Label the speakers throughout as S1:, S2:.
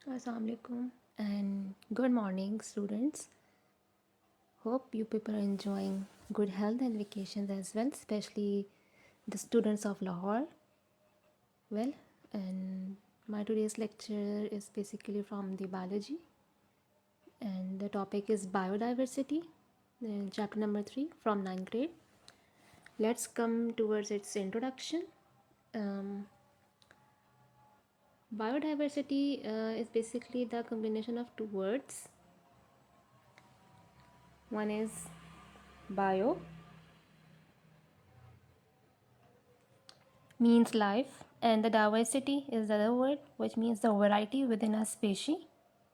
S1: Assalamualaikum and good morning, students. Hope you people are enjoying good health and vacations as well, especially the students of Lahore. Well, and my today's lecture is basically from the biology, and the topic is biodiversity, chapter number 3 from ninth grade. Let's come towards its introduction. Um, Biodiversity is basically the combination of two words. One is bio, means life, and the diversity is the other word, which means the variety within a species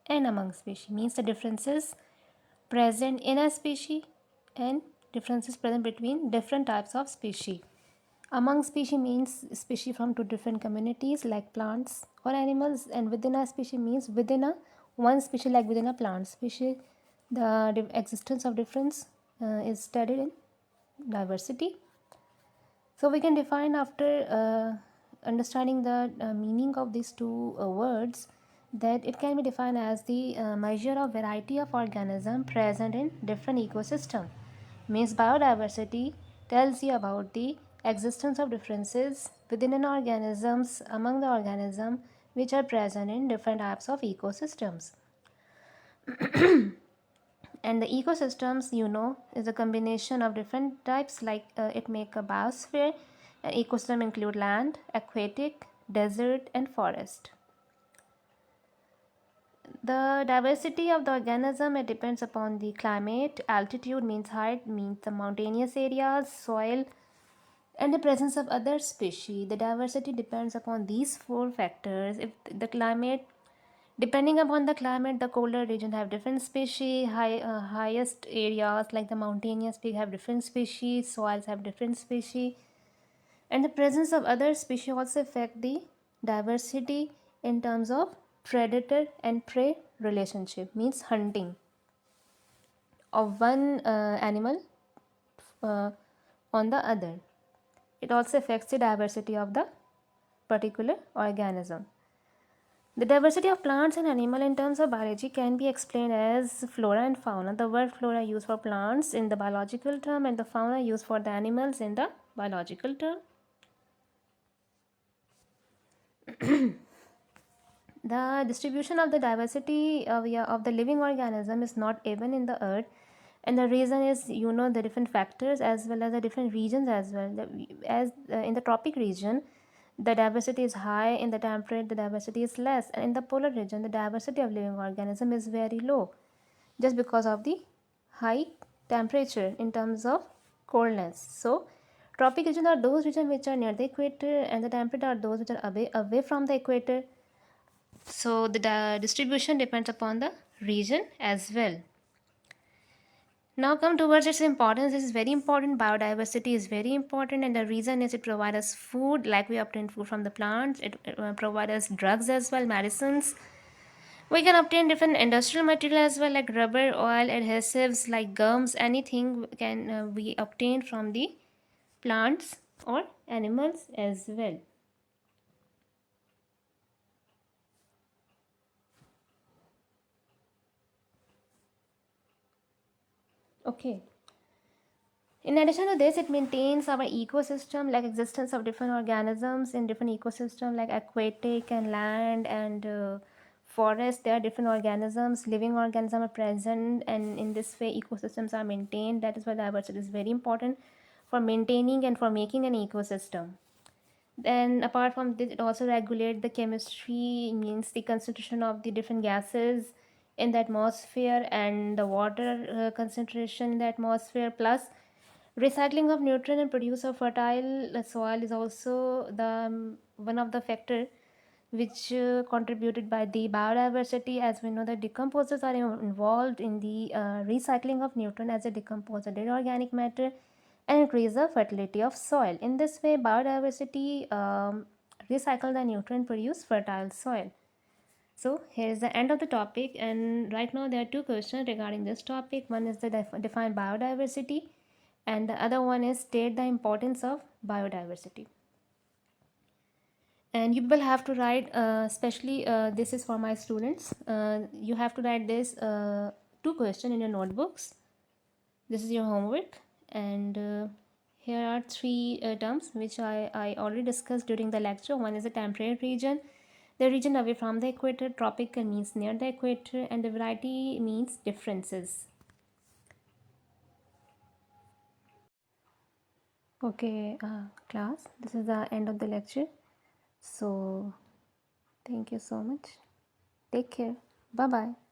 S1: and among species, means the differences present in a species and differences present between different types of species. Among species means species from two different communities like plants or animals, and within a species means within a one species like within a plant species. The existence of difference is studied in diversity. So we can define after understanding the meaning of these two words, that it can be defined as the measure of variety of organism present in different ecosystem. Means biodiversity tells you about the existence of differences within an organisms among the organism which are present in different types of ecosystems. And the ecosystems, is a combination of different types, like it make a biosphere. An ecosystem include land, aquatic, desert, and forest. The diversity of the organism, it depends upon the climate. Altitude means height, means the mountainous areas, soil, and the presence of other species. The diversity depends upon these four factors. If the climate, depending upon the climate, the colder region have different species. Highest areas like the mountainous peak have different species. Soils have different species, and the presence of other species also affect the diversity in terms of predator and prey relationship. Means hunting of one animal uh, on the other. It also affects the diversity of the particular organism. The diversity of plants and animal in terms of biology can be explained as flora and fauna. The word flora used for plants in the biological term, and the fauna used for the animals in the biological term. The distribution of the diversity of the living organism is not even in the earth, and the reason is, the different factors as well as the different regions as well. As in the tropic region, the diversity is high. In the temperate, the diversity is less, and in the polar region, the diversity of living organism is very low, just because of the high temperature in terms of coldness. So tropic regions are those regions which are near the equator, and the temperate are those which are away from the equator. So the distribution depends upon the region as well. Now come towards its importance. This is very important. Biodiversity is very important, and the reason is it provides us food, like we obtain food from the plants. It provides us drugs as well, medicines. We can obtain different industrial material as well, like rubber, oil, adhesives like gums. Anything can be obtained from the plants or animals as well. Okay. In addition to this, it maintains our ecosystem, like existence of different organisms in different ecosystem, like aquatic and land and forest. There are different organisms, living organisms are present, and in this way ecosystems are maintained. That is why diversity is very important for maintaining and for making an ecosystem. Then apart from this, it also regulates the chemistry, means the concentration of the different gases in the atmosphere, and the water concentration in the atmosphere. Plus recycling of nutrient and produce of fertile soil is also the one of the factor which contributed by the biodiversity. As we know, the decomposers are involved in the recycling of nutrient as a decomposer dead organic matter and increase the fertility of soil. In this way, biodiversity recycle the nutrient, produce fertile soil. So here is the end of the topic, and right now there are two questions regarding this topic. One is the define biodiversity, and the other one is state the importance of biodiversity. and you will have to write, especially this is for my students, you have to write this two question in your notebooks. This is your homework, and here are three terms which I already discussed during the lecture. One is the temperate region, the region away from the equator. Tropical means near the equator, and the variety means differences. Okay, class, this is the end of the lecture. So thank you so much. Take care. Bye bye.